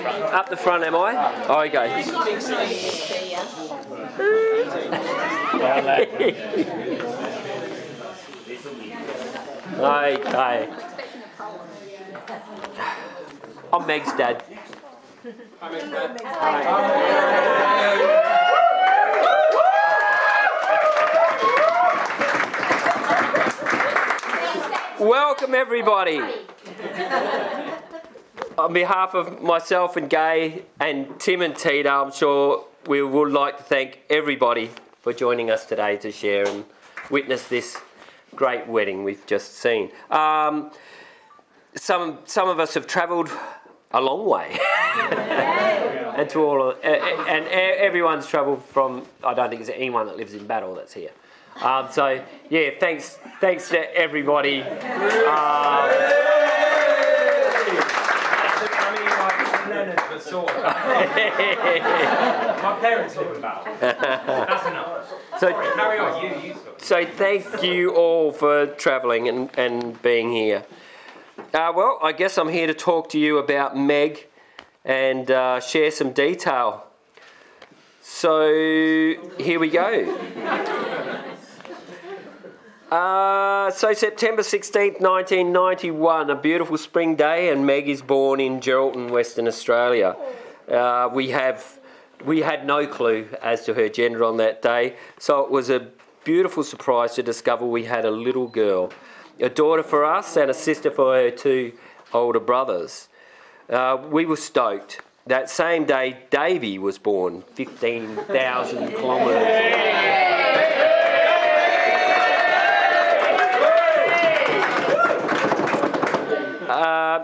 Up the front, am I? Oh, okay. Okay. I'm Meg's dad. Hi, Meg's dad. Welcome, everybody. On behalf of myself and Gay and Tim and Tina, I'm sure we would like to thank everybody for joining us today to share and witness this great wedding we've just seen. Some of us have travelled a long way, and to all and everyone's travelled from. I don't think there's anyone that lives in Battle that's here. So yeah, thanks to everybody. My parents live in Battle. That's enough. So carry on. You So thank you all for travelling and being here. Well, I guess I'm here to talk to you about Meg and share some detail. So here we go. So September 16th, 1991, a beautiful spring day, and Meg is born in Geraldton, Western Australia. We had no clue as to her gender on that day, so it was a beautiful surprise to discover we had a little girl, a daughter for us and a sister for her two older brothers. We were stoked. That same day, Davey was born, 15,000 kilometres.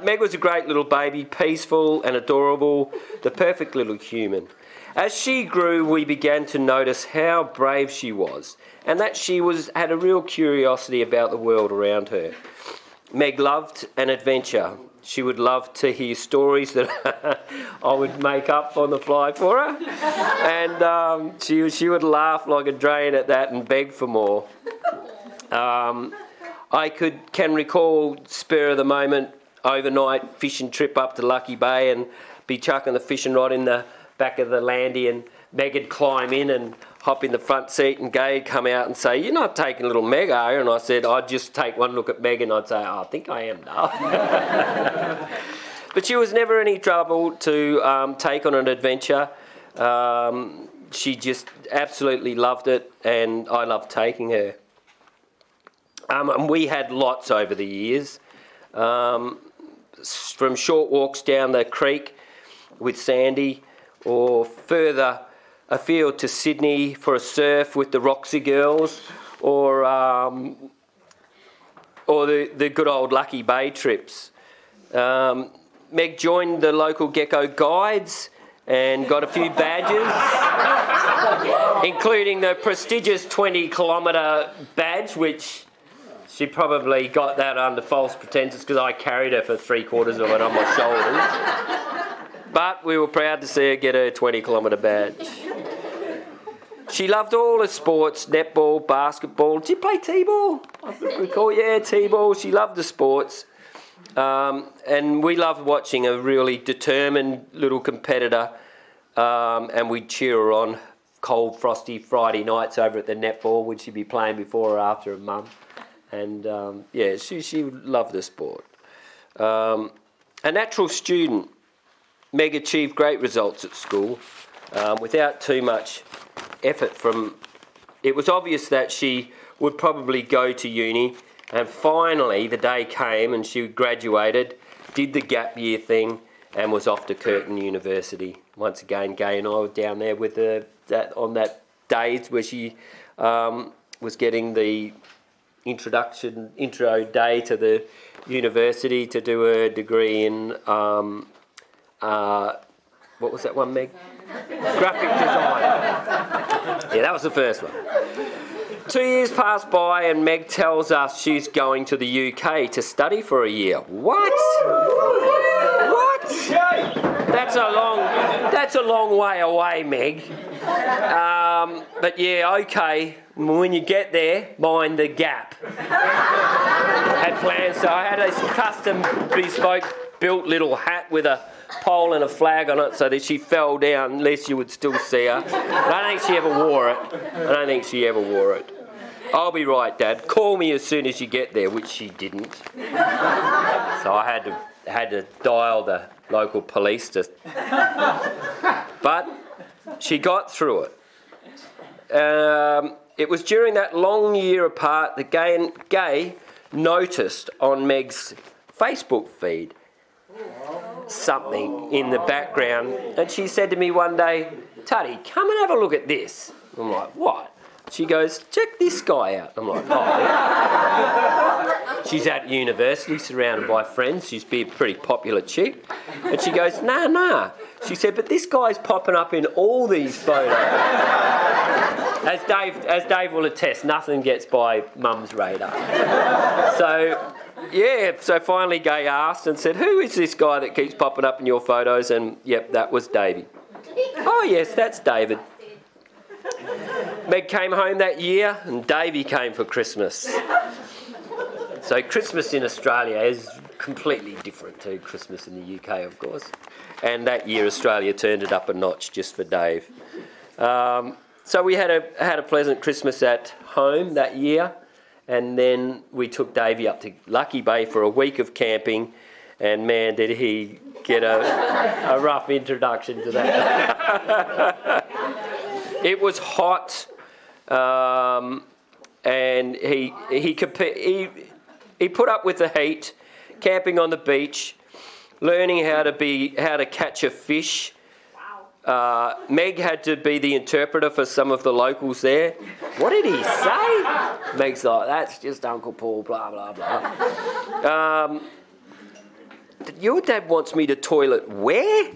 Meg was a great little baby, peaceful and adorable, the perfect little human. As she grew, we began to notice how brave she was, and that she had a real curiosity about the world around her. Meg loved an adventure. She would love to hear stories that I would make up on the fly for her, and she would laugh like a drain at that and beg for more. I can recall spur of the moment overnight fishing trip up to Lucky Bay and be chucking the fishing rod in the back of the landy, and Meg would climb in and hop in the front seat, and Gay would come out and say, "You're not taking little Meg, are you?" And I said, "I'd just take one look at Meg and I'd say, I think I am now." But she was never any trouble to take on an adventure. She just absolutely loved it, and I loved taking her. And we had lots over the years, from short walks down the creek with Sandy, or further afield to Sydney for a surf with the Roxy girls, or the good old Lucky Bay trips. Meg joined the local Gecko Guides and got a few badges, including the prestigious 20-kilometre badge, which she probably got that under false pretences because I carried her for 3/4 of it on my shoulders. But we were proud to see her get her 20-kilometre badge. She loved all the sports, netball, basketball. Did you play T-ball? I recall, yeah, T-ball. She loved the sports. And we loved watching a really determined little competitor, and we'd cheer her on cold, frosty Friday nights over at the netball. Would she be playing before or after her mum? And yeah, she loved the sport. A natural student, Meg achieved great results at school without too much effort from... It was obvious that she would probably go to uni, and finally the day came and she graduated, did the gap year thing, and was off to Curtin University. Once again, Gay and I were down there with her on that day where she was getting the intro day to the university to do a degree in what was that one, Meg? Graphic design. Yeah, that was the first one. 2 years passed by and Meg tells us she's going to the UK to study for a year. What? That's a long way away, Meg. But yeah, okay. When you get there, mind the gap. Had plans, so I had a custom bespoke built little hat with a pole and a flag on it so that she fell down, unless you would still see her. I don't think she ever wore it. I'll be right, Dad. Call me as soon as you get there, which she didn't. So I had to dial the local police but she got through it. It was during that long year apart that Gay noticed on Meg's Facebook feed something in the background, and she said to me one day, "Tuddy, come and have a look at this." I'm like, "What?" She goes, "Check this guy out." I'm like, "Oh, yeah." She's at university, surrounded by friends. She's a pretty popular chick. And she goes, nah. She said, "But this guy's popping up in all these photos." As Dave will attest, nothing gets by Mum's radar. So finally Gay asked and said, "Who is this guy that keeps popping up in your photos?" And yep, that was Davey. "Oh yes, that's David." Meg came home that year and Davey came for Christmas. So Christmas in Australia is completely different to Christmas in the UK, of course. And that year Australia turned it up a notch just for Dave. So we had a pleasant Christmas at home that year, and then we took Davey up to Lucky Bay for a week of camping, and man, did he get a rough introduction to that. It was hot, and he put up with the heat, camping on the beach, learning how to catch a fish. Meg had to be the interpreter for some of the locals there. "What did he say?" Meg's like, "That's just Uncle Paul, blah, blah, blah." "Your dad wants me to toilet where?"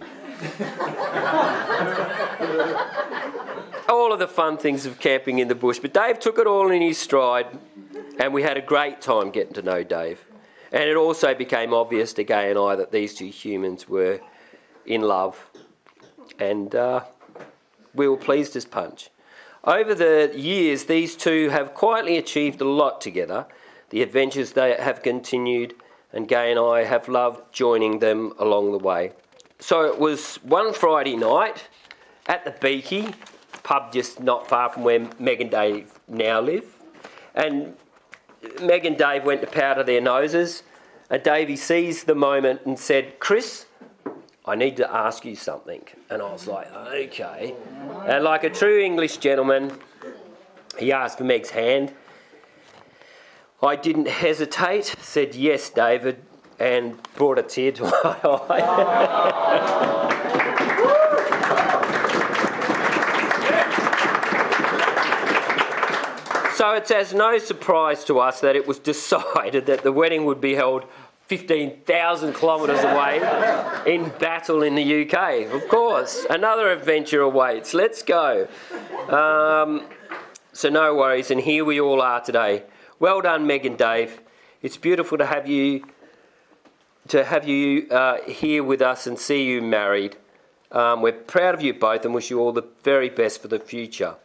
All of the fun things of camping in the bush. But Dave took it all in his stride, and we had a great time getting to know Dave. And it also became obvious to Gay and I that these two humans were in love. And we were pleased as punch. Over the years, these two have quietly achieved a lot together. The adventures they have continued, and Gay and I have loved joining them along the way. So it was one Friday night at the Beaky, pub just not far from where Meg and Dave now live. And Meg and Dave went to powder their noses, and Davey seized the moment and said, "Chris, I need to ask you something." And I was like, "Okay." And like a true English gentleman, he asked for Meg's hand. I didn't hesitate, said, "Yes, David," and brought a tear to my eye. So it's as no surprise to us that it was decided that the wedding would be held 15,000 kilometres away in Battle in the UK. Of course, another adventure awaits. Let's go. So no worries, and here we all are today. Well done, Meg and Dave. It's beautiful to have you here with us and see you married. We're proud of you both and wish you all the very best for the future.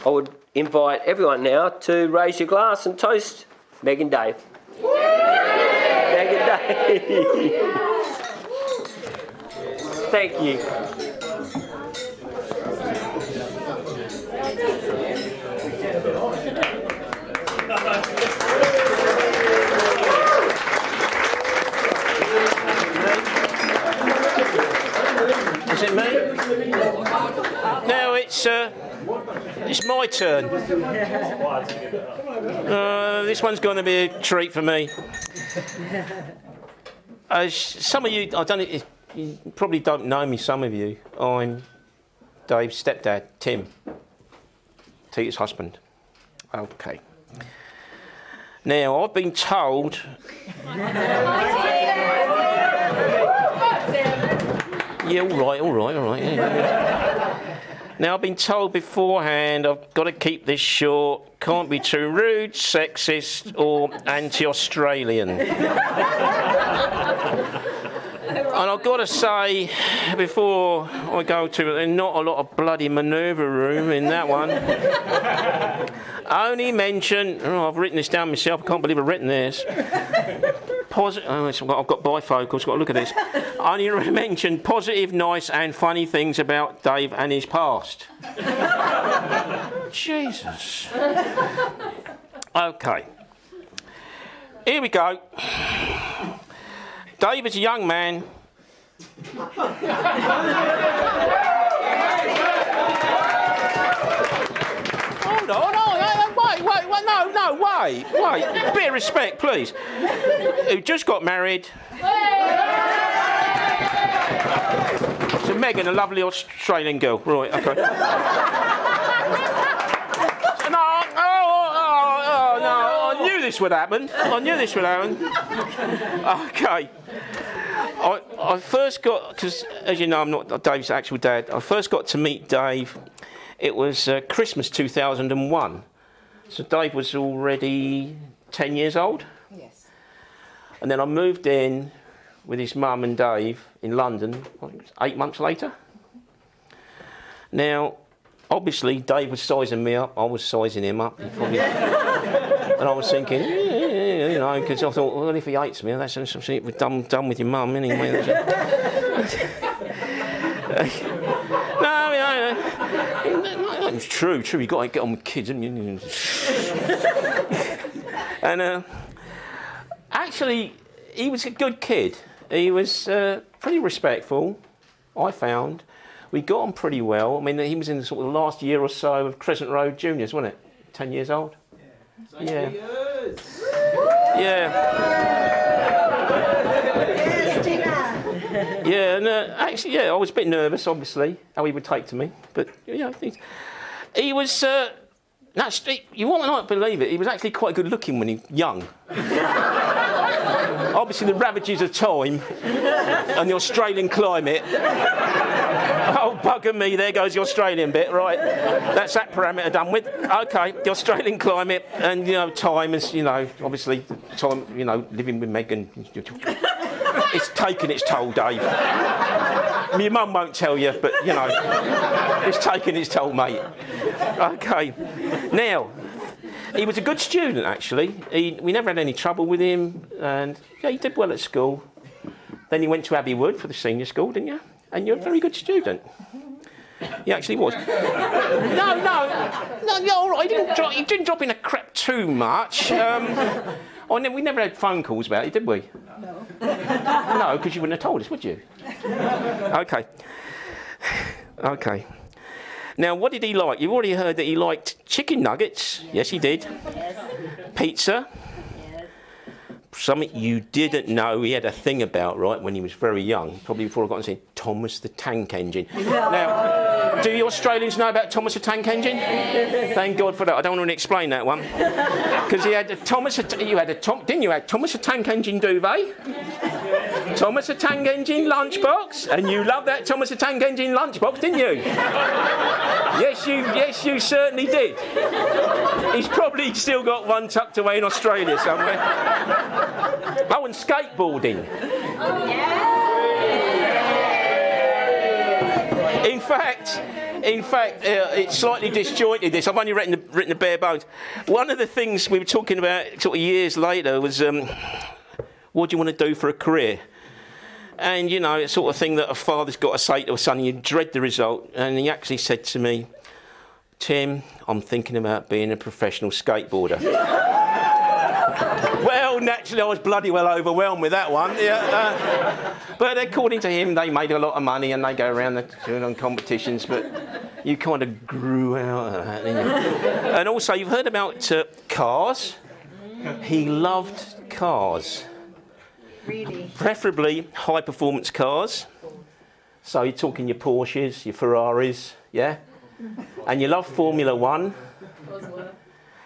I would invite everyone now to raise your glass and toast Meg and Dave. Meg and Dave. Thank you. Is it me? No, it's my turn. This one's going to be a treat for me. Some of you, I don't know, you probably don't know me, some of you. I'm Dave's stepdad, Tim. Tita's husband. Okay. Now, I've been told... Yeah, all right. Yeah. Now, I've been told beforehand I've got to keep this short, can't be too rude, sexist or anti-Australian. And I've got to say, before I go to, there's not a lot of bloody manoeuvre room in that one. Only mention, I've written this down myself, I can't believe I've written this. I've got bifocals, got to look at this. only mention positive, nice and funny things about Dave and his past. Jesus. Okay. Here we go. Dave is a young man. Hold on, wait. Bit of respect, please. Who just got married. So Megan, a lovely Australian girl. Right, okay. No, I knew this would happen. Okay. I first got, because as you know, I'm not Dave's actual dad. I first got to meet Dave. It was Christmas 2001. So Dave was already 10 years old. Yes. And then I moved in with his mum and Dave in London 8 months later. Now, obviously, Dave was sizing me up. I was sizing him up. And I was thinking, you know, because I thought, well, if he hates me, that's something we've done with your mum anyway. No, it's true. You've got to get on with kids, haven't you? And actually, he was a good kid. He was pretty respectful, I found. We got on pretty well. I mean, he was in the sort of last year or so of Crescent Road Juniors, wasn't it? 10 years old? Yeah. Yeah, and actually, I was a bit nervous, obviously, how he would take to me. But, he was, you won't not believe it, he was actually quite good looking when he was young. Obviously, the ravages of time and the Australian climate. Oh, bugger me, there goes the Australian bit, right. That's that parameter done with. Okay, the Australian climate and, time is, obviously, time, living with Megan. It's taken its toll, Dave. Your mum won't tell you, but, it's taken its toll, mate. Okay. Now, he was a good student, actually. We never had any trouble with him, and he did well at school. Then he went to Abbey Wood for the senior school, didn't you? And you're a very good student. He actually was. No, all right. He didn't drop in a crap too much. We never had phone calls about it, did we? No. No, because you wouldn't have told us, would you? Okay. Now, what did he like? You've already heard that he liked chicken nuggets. Yes, he did. Yes. Pizza. Yes. Something you didn't know he had a thing about, right, when he was very young, probably before I got on saying Thomas the Tank Engine. Now, do you Australians know about Thomas the Tank Engine? Thank God for that. I don't want to explain that one. Because he had Thomas the Tank Engine duvet? Thomas the Tank Engine lunchbox? And you loved that Thomas the Tank Engine lunchbox, didn't you? Yes, you certainly did. He's probably still got one tucked away in Australia somewhere. Oh, and skateboarding. Oh, yeah. In fact, it's slightly disjointed, this. I've only written the bare bones. One of the things we were talking about sort of years later was, what do you want to do for a career? And, it's sort of thing that a father's got to say to a son, you dread the result. And he actually said to me, Tim, I'm thinking about being a professional skateboarder. Well, naturally, I was bloody well overwhelmed with that one. Yeah, but according to him, they made a lot of money and they go around doing competitions, but you kind of grew out of that, didn't you? And also, you've heard about cars. He loved cars. Really? Preferably high-performance cars. So you're talking your Porsches, your Ferraris, yeah? And you love Formula One.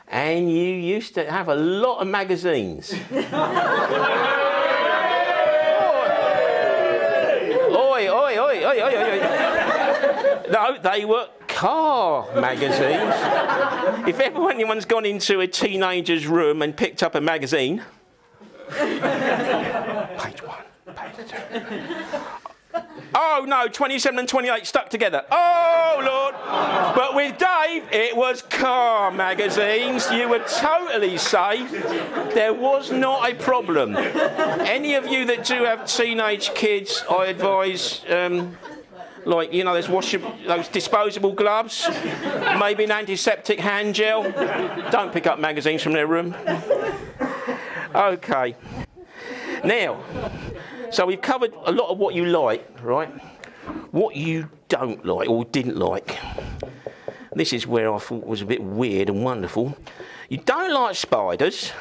And you used to have a lot of magazines. Oi. No, they were car magazines. If anyone's gone into a teenager's room and picked up a magazine, page 1, page 2. Oh no, 27 and 28 stuck together. Oh Lord. But with Dave, it was car magazines. You were totally safe. There was not a problem. Any of you that do have teenage kids, I advise, like, you know, those disposable gloves, maybe an antiseptic hand gel. Don't pick up magazines from their room. Okay. Now, so we've covered a lot of what you like, right? What you don't like or didn't like. This is where I thought was a bit weird and wonderful. You don't like spiders.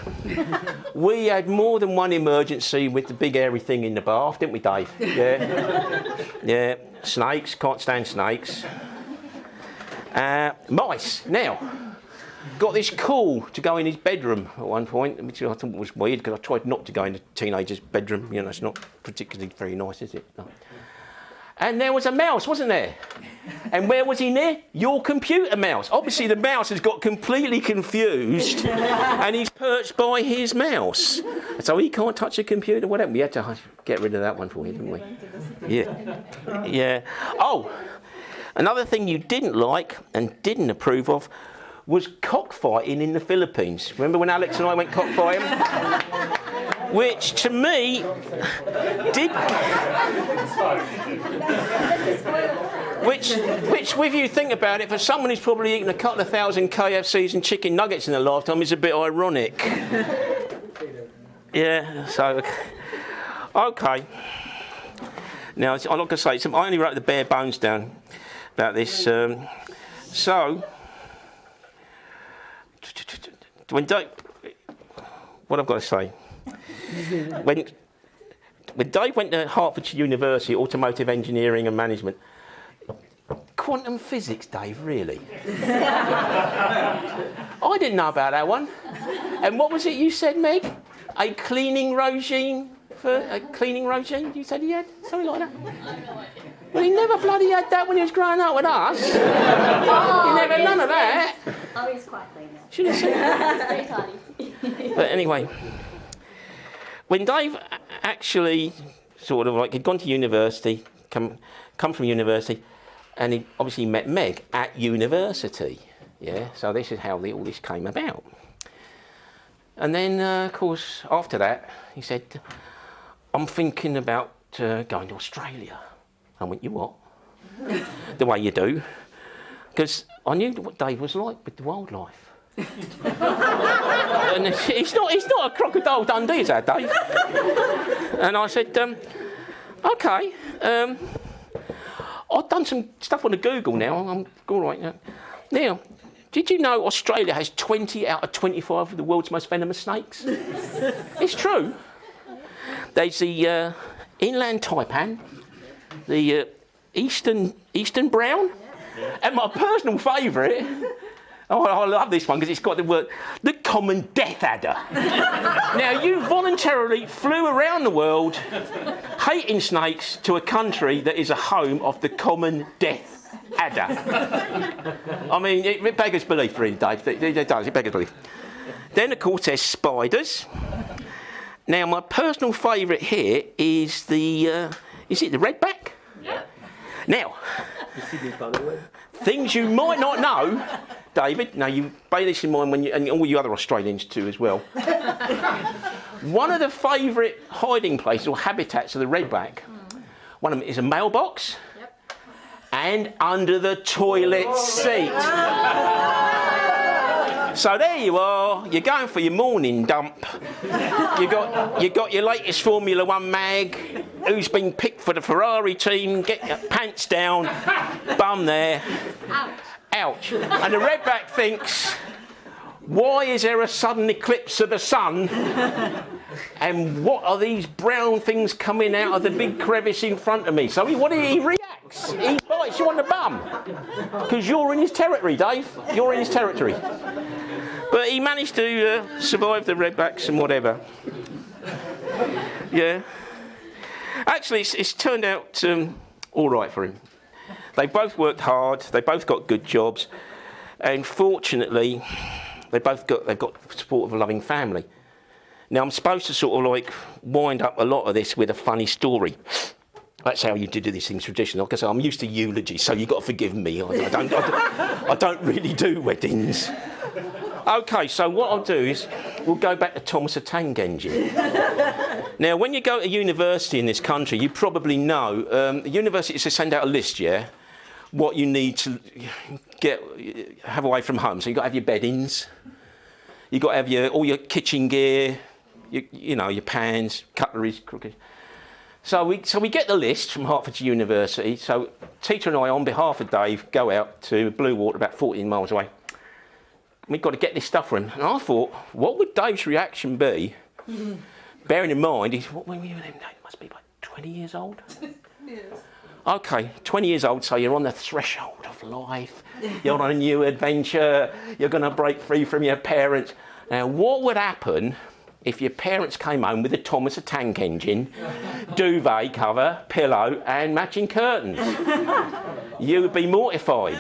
We had more than one emergency with the big hairy thing in the bath, didn't we, Dave? Yeah. Yeah. Snakes, can't stand snakes. Mice. Now, got this call to go in his bedroom at one point, which I thought was weird because I tried not to go in a teenager's bedroom. You know, it's not particularly very nice, is it? No. And there was a mouse, wasn't there? And where was he near? Your computer mouse. Obviously, the mouse has got completely confused and he's perched by his mouse. So he can't touch a computer, whatever. We had to get rid of that one for you, didn't we? Yeah. Yeah. Oh, another thing you didn't like and didn't approve of was cockfighting in the Philippines. Remember when Alex and I went cockfighting? Which, to me, did... Which, if you think about it, for someone who's probably eaten a couple of thousand KFCs and chicken nuggets in their lifetime, is a bit ironic. Yeah, so... OK. Now, I'm not going to say... I only wrote the bare bones down about this. So... When Dave, what I've got to say, when Dave went to Hertfordshire University, Automotive Engineering and Management, quantum physics, Dave, really? I didn't know about that one. And what was it you said, Meg? A cleaning regime? You said he had? Something like that? Well, he never bloody had that when he was growing up with us. He never had none of that. Oh, he's quite clean now. Should have seen that. Very tiny. But anyway, when Dave actually sort of like, he'd gone to university, come from university, and he obviously met Meg at university. Yeah, so this is how all this came about. And then, of course, after that, he said, I'm thinking about going to Australia. I went, you what? The way you do. Because I knew what Dave was like with the wildlife. And he's not a crocodile Dundee, is that, Dave? And I said, OK. I've done some stuff on the Google now. I'm all right now. Now, did you know Australia has 20 out of 25 of the world's most venomous snakes? It's true. There's the inland taipan, the eastern brown, and my personal favourite, I love this one because it's got the word, the common death adder. Now, you voluntarily flew around the world hating snakes to a country that is a home of the common death adder. I mean, it beggars belief, really, Dave. It does, it beggars belief. Then, of course, there's spiders. Now, my personal favourite here is is it the redback? Yeah. Now, things you might not know, David, now you bear this in mind and all you other Australians too as well. One of the favourite hiding places or habitats of the redback, one of them is a mailbox and under the toilet seat. So there you are, you're going for your morning dump. You got your latest Formula One mag, who's been picked for the Ferrari team, get your pants down, bum there. Ouch. And the redback thinks, why is there a sudden eclipse of the sun? And what are these brown things coming out of the big crevice in front of me? So he reacts. He bites you on the bum. Because you're in his territory, Dave. You're in his territory. But he managed to survive the redbacks and whatever. Yeah. Actually, it's turned out all right for him. They both worked hard. They both got good jobs. And fortunately, they've got support of a loving family. Now, I'm supposed to sort of like wind up a lot of this with a funny story. That's how you do these things traditionally. Like I say, I'm used to eulogy, so you've got to forgive me. I don't really do weddings. Okay, so what I'll do is we'll go back to Thomas the Tank Engine. Now, when you go to university in this country, you probably know the universities send out a list, yeah, what you need to have away from home. So you've got to have your beddings, you've got to have all your kitchen gear, your pans, cutlery, crooked. So we get the list from Hertfordshire University. So Tita and I, on behalf of Dave, go out to Bluewater, about 14 miles away. We've got to get this stuff for him. And I thought, what would Dave's reaction be? Bearing in mind, he must be like 20 years old. Yes. Okay, 20 years old, so you're on the threshold of life. You're on a new adventure. You're going to break free from your parents. Now, what would happen if your parents came home with a Thomas the Tank Engine, duvet cover, pillow and matching curtains? You would be mortified.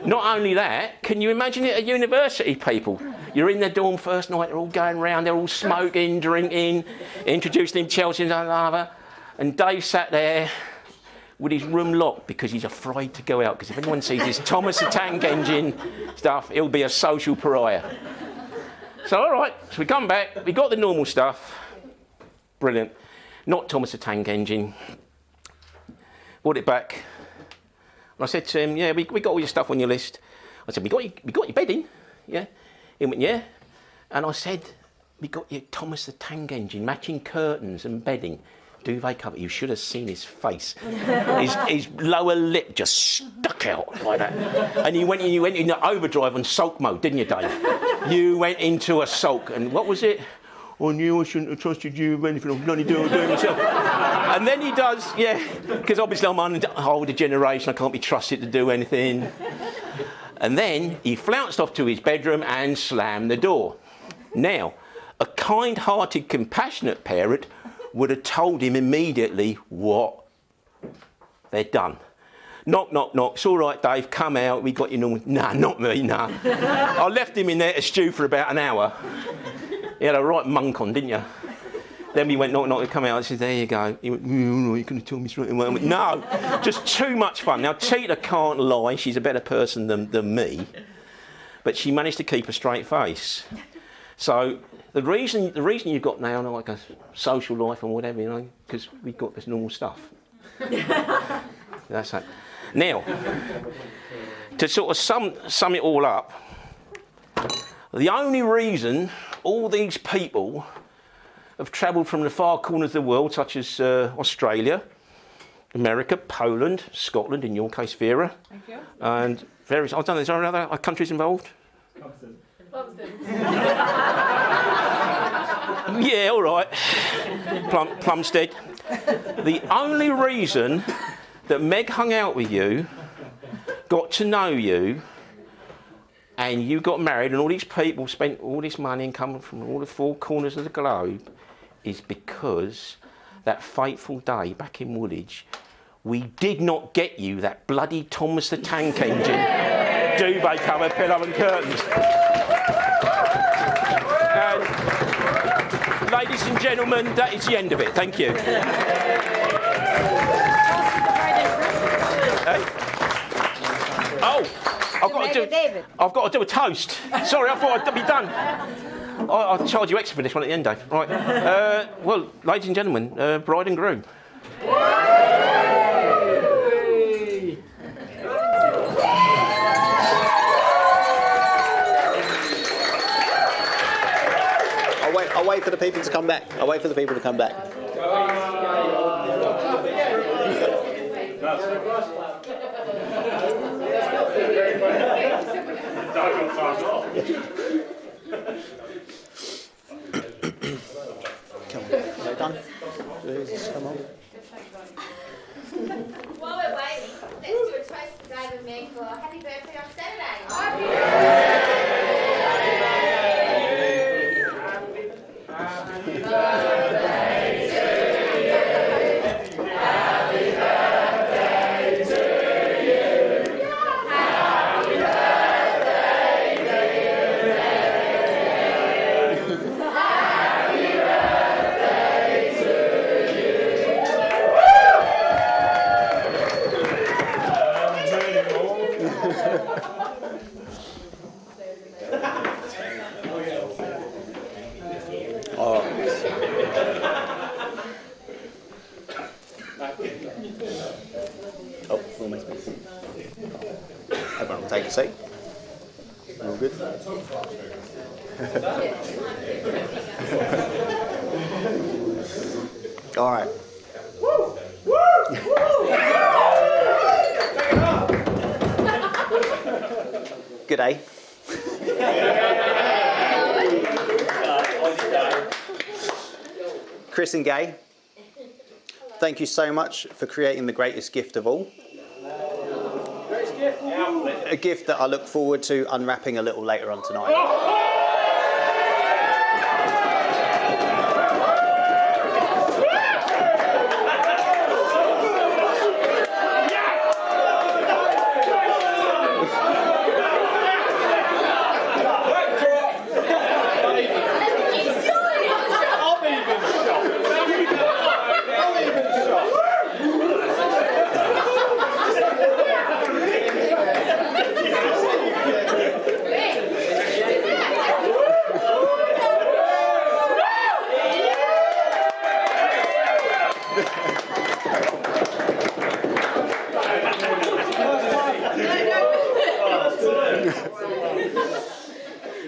Not only that, can you imagine it at university, people? You're in their dorm first night, they're all going round, they're all smoking, drinking, introducing them Chelsea and another. And Dave sat there with his room locked because he's afraid to go out, because if anyone sees his Thomas the Tank Engine stuff, he'll be a social pariah. So, all right, so we come back, we got the normal stuff. Brilliant. Not Thomas the Tank Engine. Brought it back. And I said to him, yeah, we got all your stuff on your list. I said, we got your bedding? Yeah. He went, yeah. And I said, we got your Thomas the Tank Engine, matching curtains and bedding. Duvet cover. You should have seen his face. His lower lip just stuck out like that. And you went into overdrive on sulk mode, didn't you, Dave? You went into a sulk. And what was it? I knew I shouldn't have trusted you with anything. I can only do it myself. And then he does, yeah, because obviously I'm an older generation. I can't be trusted to do anything. And then he flounced off to his bedroom and slammed the door. Now, a kind-hearted, compassionate parent would have told him immediately what they'd done. Knock, knock, knock. It's all right, Dave, come out. We got you normal. Nah, not me, nah. I left him in there to stew for about an hour. He had a right monk on, didn't you? Then we went knock, knock, come out. I said, there you go. He went, no, you're going to tell me straight away. I went, no, just too much fun. Now, Tita can't lie. She's a better person than me. But she managed to keep a straight face. So the reason you've got now like a social life and whatever, because we've got this normal stuff. That's it. Now, to sort of sum it all up, the only reason all these people have travelled from the far corners of the world, such as Australia, America, Poland, Scotland, in your case, Vera, Thank you. and various, I don't know, is there other countries involved? Yeah, all right. Plumstead. The only reason that Meg hung out with you, got to know you, and you got married, and all these people spent all this money and coming from all the four corners of the globe, is because that fateful day back in Woolwich, we did not get you that bloody Thomas the Tank Engine, duvet cover, pillow and curtains. And, ladies and gentlemen, that is the end of it. Thank you. Oh, I've got to do a toast. Sorry, I thought I'd be done. I'll charge you extra for this one at the end, Dave. Right. Well, ladies and gentlemen, bride and groom. I'll wait for the people to come back. I'll wait for the people to come back. Come on. Are done? Please, come on. While we're waiting, let's do a toast to Dave and Meg for happy birthday on Saturday. Take a seat. All good. All right. Good day. Chris and Gay, thank you so much for creating the greatest gift of all. A gift that I look forward to unwrapping a little later on tonight.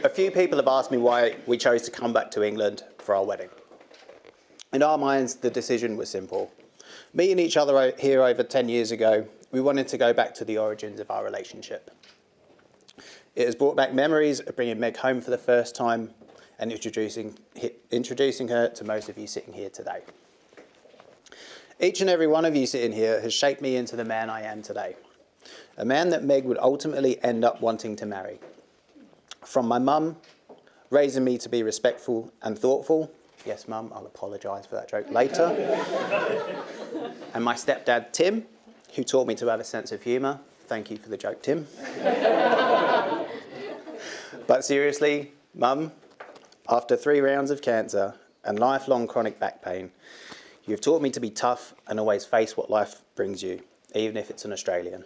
A few people have asked me why we chose to come back to England for our wedding. In our minds, the decision was simple. Meeting each other here over 10 years ago, we wanted to go back to the origins of our relationship. It has brought back memories of bringing Meg home for the first time and introducing her to most of you sitting here today. Each and every one of you sitting here has shaped me into the man I am today. A man that Meg would ultimately end up wanting to marry. From my mum, raising me to be respectful and thoughtful. Yes, Mum, I'll apologise for that joke later. And my stepdad, Tim, who taught me to have a sense of humour. Thank you for the joke, Tim. But seriously, Mum, after 3 rounds of cancer and lifelong chronic back pain, you've taught me to be tough and always face what life brings you, even if it's an Australian.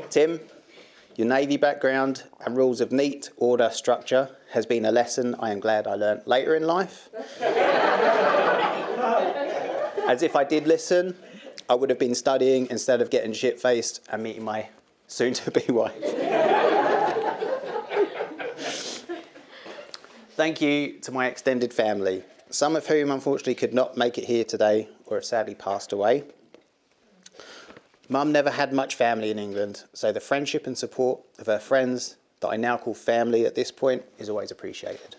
Tim, your Navy background and rules of neat order structure has been a lesson I am glad I learnt later in life. As if I did listen, I would have been studying instead of getting shit-faced and meeting my soon-to-be wife. Thank you to my extended family, some of whom unfortunately could not make it here today or have sadly passed away. Mum never had much family in England, so the friendship and support of her friends, that I now call family at this point, is always appreciated.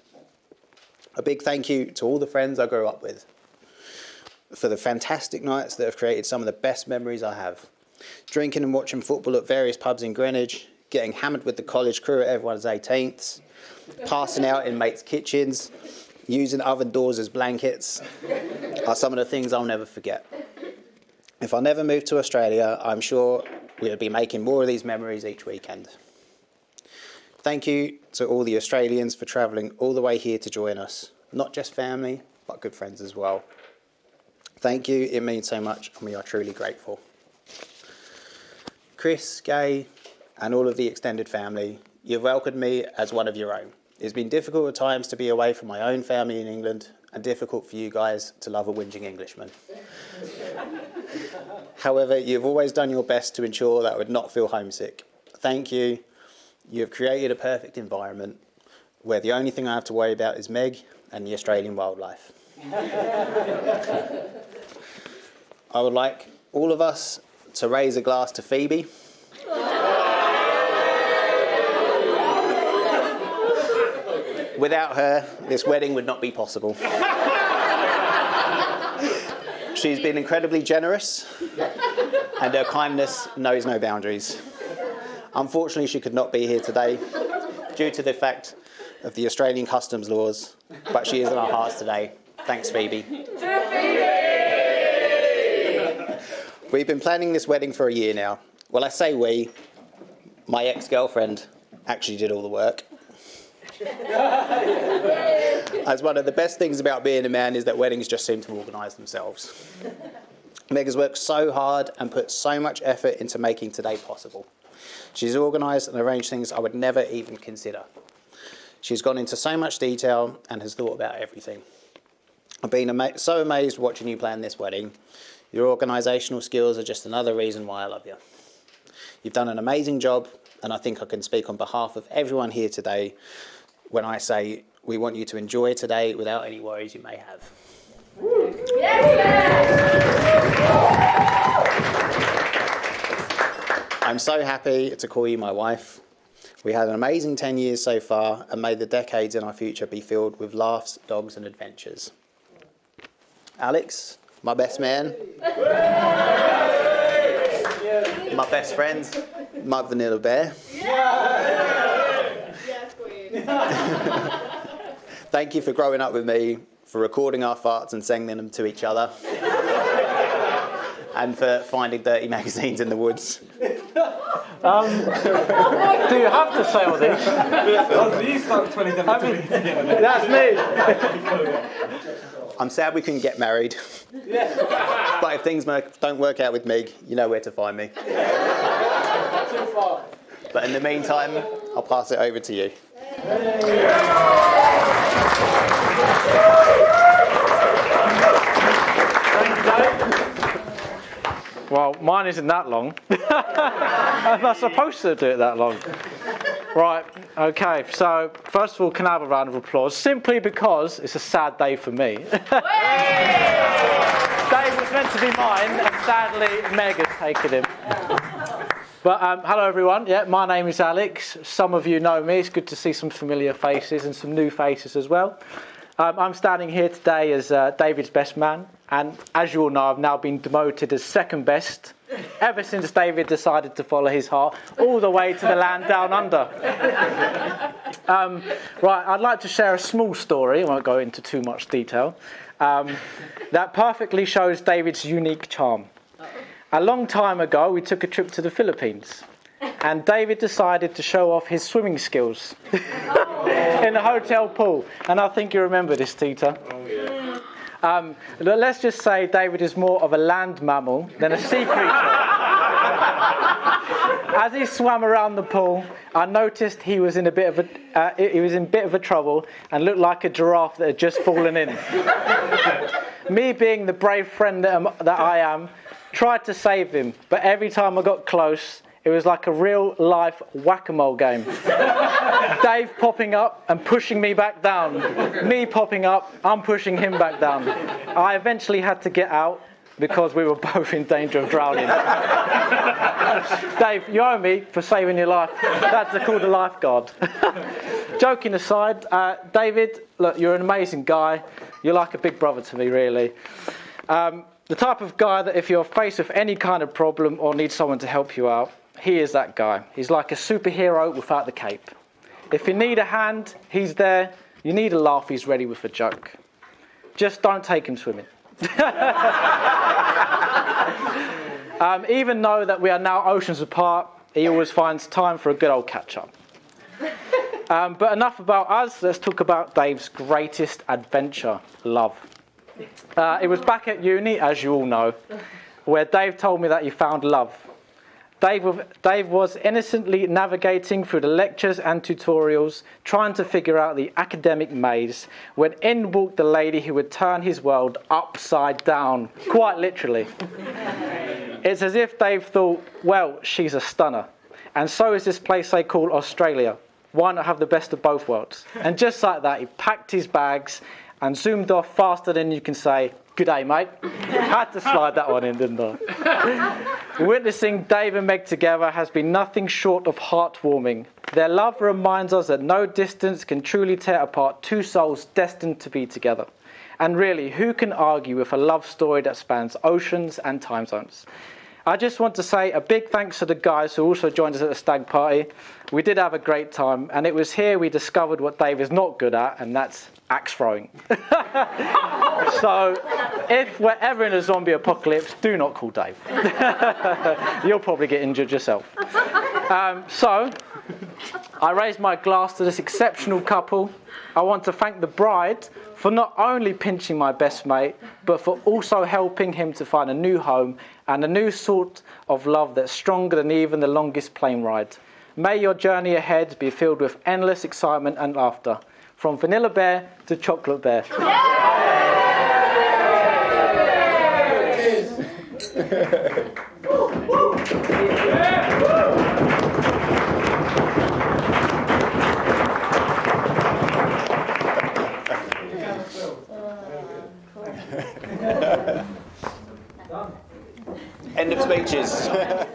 A big thank you to all the friends I grew up with for the fantastic nights that have created some of the best memories I have. Drinking and watching football at various pubs in Greenwich, getting hammered with the college crew at everyone's 18th, passing out in mates' kitchens, using oven doors as blankets, are some of the things I'll never forget. If I never moved to Australia, I'm sure we would be making more of these memories each weekend. Thank you to all the Australians for travelling all the way here to join us. Not just family, but good friends as well. Thank you, it means so much, and we are truly grateful. Chris, Gay, and all of the extended family, you've welcomed me as one of your own. It's been difficult at times to be away from my own family in England, and difficult for you guys to love a whinging Englishman. However, you've always done your best to ensure that I would not feel homesick. Thank you. You have created a perfect environment where the only thing I have to worry about is Meg and the Australian wildlife. I would like all of us to raise a glass to Phoebe. Without her, this wedding would not be possible. She's been incredibly generous, and her kindness knows no boundaries. Unfortunately, she could not be here today due to the fact of the Australian customs laws, but she is in our hearts today. Thanks, Phoebe. We've been planning this wedding for a year now. Well, I say we. My ex-girlfriend actually did all the work. As one of the best things about being a man is that weddings just seem to organise themselves. Meg has worked so hard and put so much effort into making today possible. She's organised and arranged things I would never even consider. She's gone into so much detail and has thought about everything. I've been so amazed watching you plan this wedding. Your organisational skills are just another reason why I love you. You've done an amazing job, and I think I can speak on behalf of everyone here today when I say we want you to enjoy today without any worries you may have. I'm so happy to call you my wife. We had an amazing 10 years so far, and may the decades in our future be filled with laughs, dogs and adventures. Alex, my best man, my best friend, my vanilla bear. Thank you for growing up with me, for recording our farts and sending them to each other, and for finding dirty magazines in the woods. Do you have to say all this? That's me. I'm sad we couldn't get married, but if things don't work out with Mig, you know where to find me. But in the meantime, I'll pass it over to you. Well, mine isn't that long. I'm not supposed to do it that long. Right, okay, so first of all, can I have a round of applause? Simply because it's a sad day for me. Dave was meant to be mine, and sadly, Meg has taken him. But hello everyone, yeah, my name is Alex. Some of you know me, it's good to see some familiar faces and some new faces as well. I'm standing here today as David's best man, and as you all know, I've now been demoted as second best ever since David decided to follow his heart all the way to the land down under. Right, I'd like to share a small story, I won't go into too much detail, that perfectly shows David's unique charm. A long time ago, we took a trip to the Philippines, and David decided to show off his swimming skills in a hotel pool. And I think you remember this, Tita. Oh, yeah. Let's just say David is more of a land mammal than a sea creature. As he swam around the pool, I noticed he was in a bit of a trouble and looked like a giraffe that had just fallen in. Me, being the brave friend that I am, tried to save him, but every time I got close, it was like a real-life whack-a-mole game. Dave popping up and pushing me back down. Me popping up, I'm pushing him back down. I eventually had to get out because we were both in danger of drowning. Dave, you owe me for saving your life. That's called a lifeguard. Joking aside, David, look, you're an amazing guy. You're like a big brother to me, really. The type of guy that if you're faced with any kind of problem or need someone to help you out, he is that guy. He's like a superhero without the cape. If you need a hand, he's there. You need a laugh, he's ready with a joke. Just don't take him swimming. Even though that we are now oceans apart, he always finds time for a good old catch-up. But enough about us, let's talk about Dave's greatest adventure, love. It was back at uni, as you all know, where Dave told me that he found love. Dave was innocently navigating through the lectures and tutorials, trying to figure out the academic maze, when in walked the lady who would turn his world upside down, quite literally. It's as if Dave thought, well, she's a stunner. And so is this place they call Australia. Why not have the best of both worlds? And just like that, he packed his bags and zoomed off faster than you can say, "Good day, mate." Had to slide that one in, didn't I? Witnessing Dave and Meg together has been nothing short of heartwarming. Their love reminds us that no distance can truly tear apart two souls destined to be together. And really, who can argue with a love story that spans oceans and time zones? I just want to say a big thanks to the guys who also joined us at the stag party. We did have a great time, and it was here we discovered what Dave is not good at, and that's axe throwing. So, if we're ever in a zombie apocalypse, do not call Dave. You'll probably get injured yourself. So, I raise my glass to this exceptional couple. I want to thank the bride for not only pinching my best mate, but for also helping him to find a new home and a new sort of love that's stronger than even the longest plane ride. May your journey ahead be filled with endless excitement and laughter, from Vanilla Bear to Chocolate Bear. End of speeches.